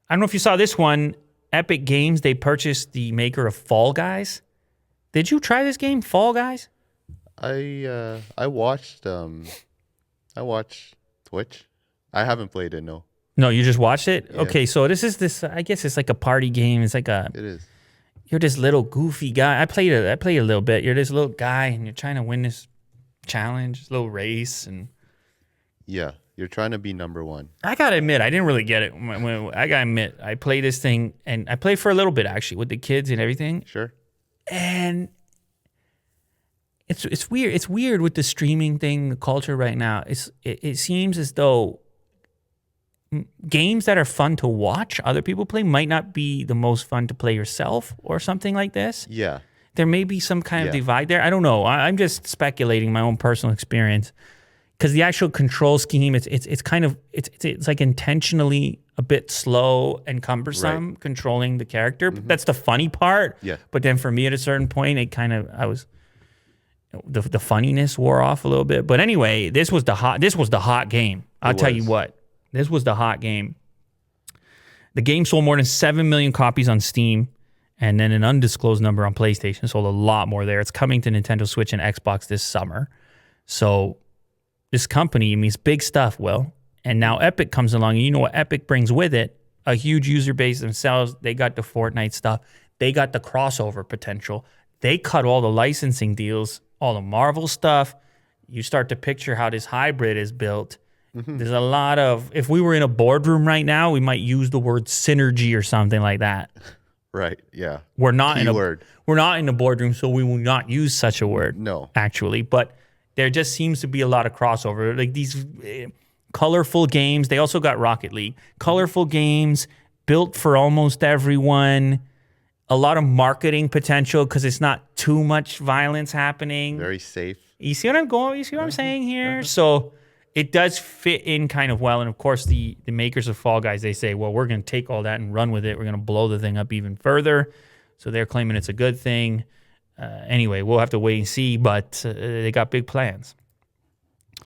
I don't know if you saw this one. Epic Games, they purchased the maker of Fall Guys. Did you try this game, Fall Guys? I watched Twitch. I haven't played it, no. No, you just watched it? Yeah. Okay, so this I guess it's like a party game. It's like It is. you're this little goofy guy. I played a little bit. You're this little guy and you're trying to win this challenge, this little race, and Yeah. You're trying to be number one. I gotta admit, I didn't really get it. I gotta admit, I played this thing, and I played for a little bit actually with the kids and everything. Sure. And it's weird. It's weird with the streaming thing, the culture right now. It seems as though games that are fun to watch other people play might not be the most fun to play yourself, or something like this. Yeah. There may be some kind of Yeah. divide there. I don't know. I'm just speculating my own personal experience. Because the actual control scheme, it's kind of it's like intentionally a bit slow and cumbersome controlling the character. That's the funny part. Yeah. But then for me at a certain point, it kind of the funniness wore off a little bit. But anyway, this was the hot game. I'll tell you what, this was the hot game. The game sold more than 7 million copies on Steam, and then an undisclosed number on PlayStation. Sold a lot more there. It's coming to Nintendo Switch and Xbox this summer. So this company, I mean, it's big stuff, Will. And now Epic comes along, and you know what Epic brings with it? A huge user base themselves. They got the Fortnite stuff. They got the crossover potential. They cut all the licensing deals, all the Marvel stuff. You start to picture how this hybrid is built. There's a lot of, if we were in a boardroom right now, we might use the word synergy or something like that. Right. Yeah. We're not Keyword. we're not in a boardroom, so we will not use such a word. No. Actually, but there just seems to be a lot of crossover. Like these colorful games. They also got Rocket League. Colorful games built for almost everyone. A lot of marketing potential because it's not too much violence happening. Very safe. You see what I'm going? You see what I'm saying here? So it does fit in kind of well. And of course, the makers of Fall Guys, they say, well, we're going to take all that and run with it. We're going to blow the thing up even further. So they're claiming it's a good thing. Anyway, we'll have to wait and see, but they got big plans.